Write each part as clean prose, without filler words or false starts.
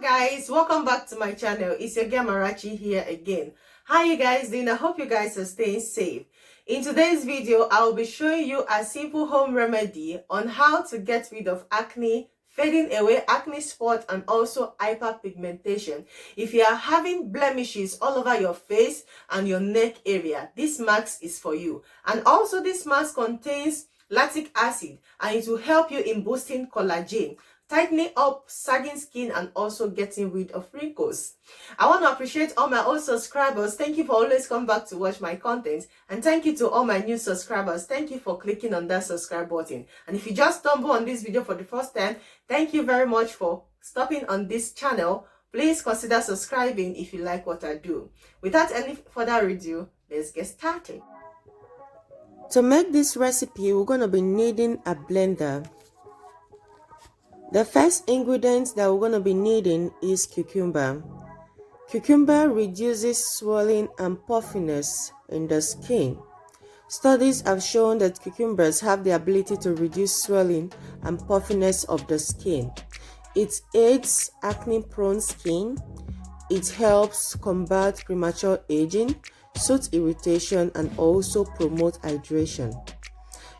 Guys, welcome back to my channel. It's your girl Marachi here again. How you guys doing? I hope you guys are staying safe. In today's video, I will be showing you a simple home remedy on how to get rid of acne, fading away acne spot, and also hyperpigmentation. If you are having blemishes all over your face and your neck area, this mask is for you. And also this mask contains lactic acid and it will help you in boosting collagen, tightening up sagging skin, and also getting rid of wrinkles. I want to appreciate all my old subscribers. Thank you for always coming back to watch my content, and thank you to all my new subscribers. Thank you for clicking on that subscribe button. And if you just stumble on this video for the first time, thank you very much for stopping on this channel. Please consider subscribing if you like what I do. Without any further ado, let's get started. To make this recipe, we're going to be needing a blender. The first ingredient that we're going to be needing is cucumber. Cucumber reduces swelling and puffiness in the skin. Studies have shown that cucumbers have the ability to reduce swelling and puffiness of the skin. It aids acne-prone skin. It helps combat premature aging, soothes irritation, and also promote hydration.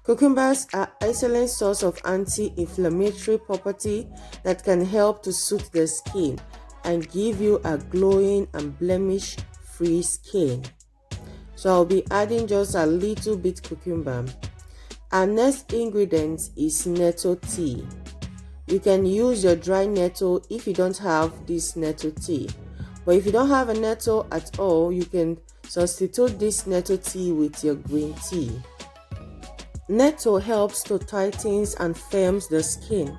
Cucumbers are an excellent source of anti-inflammatory property that can help to soothe the skin and give you a glowing and blemish-free skin. So I'll be adding just a little bit cucumber. Our next ingredient is nettle tea. You can use your dry nettle if you don't have this nettle tea. But if you don't have a nettle at all, you can substitute this nettle tea with your green tea. Nettle helps to tighten and firms the skin.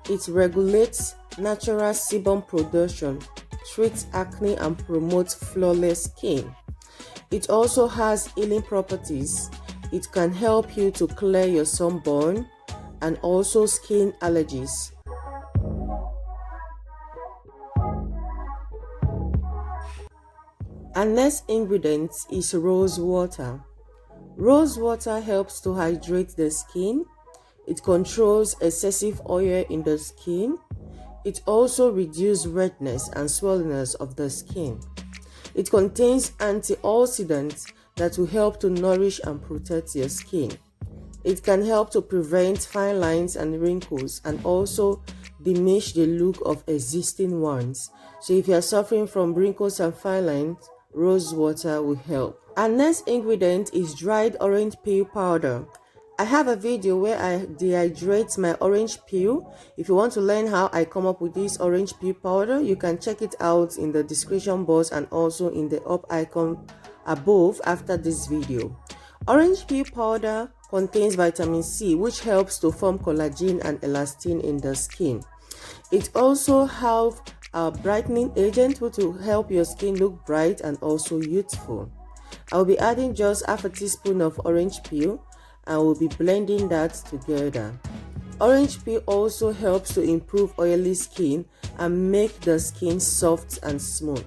It regulates natural sebum production, treats acne, and promotes flawless skin. It also has healing properties. It can help you to clear your sunburn and also skin allergies. Our next ingredient is rose water. Rose water helps to hydrate the skin. It controls excessive oil in the skin. It also reduces redness and swelliness of the skin. It contains antioxidants that will help to nourish and protect your skin. It can help to prevent fine lines and wrinkles and also diminish the look of existing ones. So if you are suffering from wrinkles and fine lines, rose water will help. Our next ingredient is dried orange peel powder. I have a video where I dehydrate my orange peel. If you want to learn how I come up with this orange peel powder, you can check it out in the description box and also in the up icon above after this video. Orange peel powder contains vitamin C, which helps to form collagen and elastin in the skin. It also has a brightening agent which will help your skin look bright and also youthful. I'll be adding just half a teaspoon of orange peel and we'll be blending that together. Orange peel also helps to improve oily skin and make the skin soft and smooth.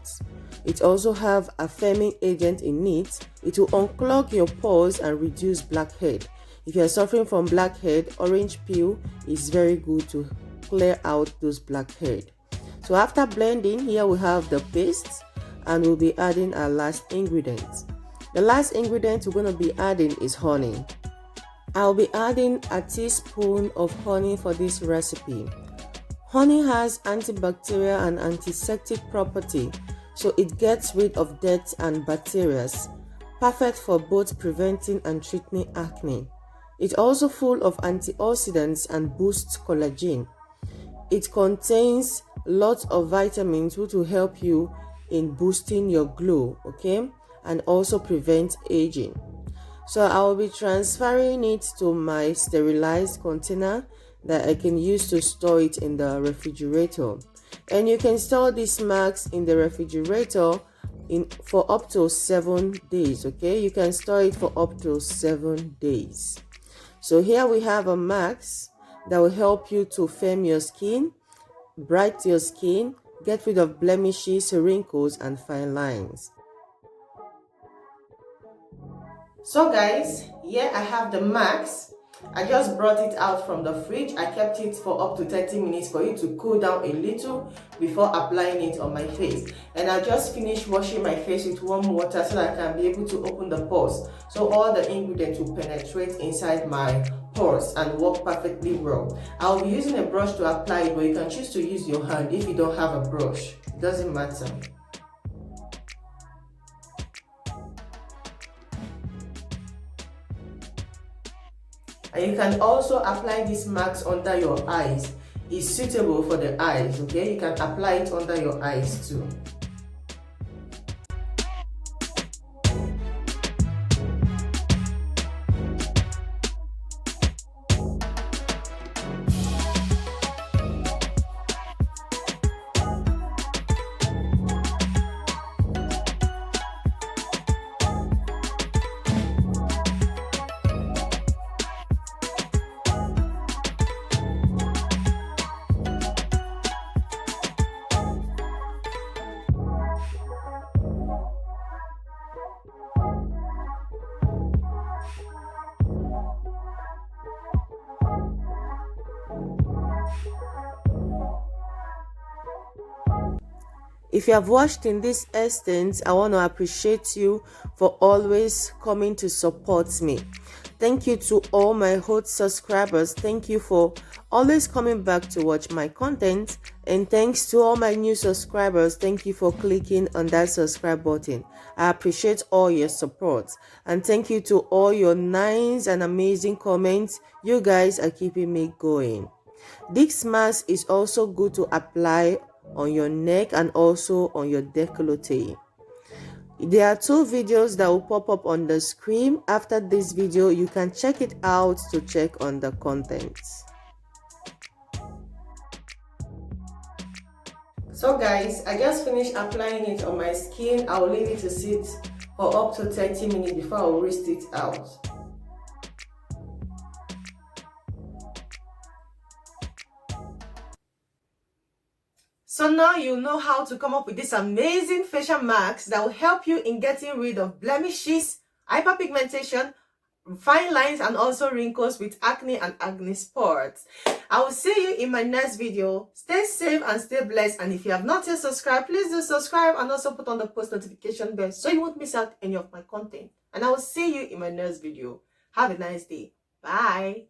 It also has a firming agent in it. It will unclog your pores and reduce blackhead. If you are suffering from blackhead, orange peel is very good to clear out those blackhead. So after blending, here we have the paste and we'll be adding our last ingredient. The last ingredient we're going to be adding is honey. I'll be adding a teaspoon of honey for this recipe. Honey has antibacterial and antiseptic property, so it gets rid of dirt and bacteria, perfect for both preventing and treating acne. It's also full of antioxidants and boosts collagen. It contains lots of vitamins which will help you in boosting your glow, okay, and also prevent aging. So I will be transferring it to my sterilized container that I can use to store it in the refrigerator. And you can store these masks in the refrigerator for up to 7 days. Okay, you can store it for up to 7 days. So here we have a mask that will help you to firm your skin, brighten your skin, get rid of blemishes, wrinkles, and fine lines. So guys, here I have the mask. I just brought it out from the fridge. I kept it for up to 30 minutes for it to cool down a little before applying it on my face. And I just finished washing my face with warm water so that I can be able to open the pores, so all the ingredients will penetrate inside my pores and work perfectly well. I'll be using a brush to apply it, but you can choose to use your hand if you don't have a brush. It doesn't matter. And you can also apply this mask under your eyes. It's suitable for the eyes, okay? You can apply it under your eyes too. If you have watched in this extent, I want to appreciate you for always coming to support me. Thank you to all my old subscribers. Thank you for always coming back to watch my content. And thanks to all my new subscribers. Thank you for clicking on that subscribe button. I appreciate all your support. And thank you to all your nice and amazing comments. You guys are keeping me going. This mask is also good to apply on your neck and also on your décolleté. There are 2 videos that will pop up on the screen. After this video, you can check it out to check on the contents. So guys, I just finished applying it on my skin. I'll leave it to sit for up to 30 minutes before I'll rinse it out. So now you know how to come up with this amazing facial mask that will help you in getting rid of blemishes, hyperpigmentation, fine lines, and also wrinkles with acne and acne spots. I will see you in my next video. Stay safe and stay blessed. And if you have not yet subscribed, please do subscribe and also put on the post notification bell so you won't miss out any of my content. And I will see you in my next video. Have a nice day. Bye.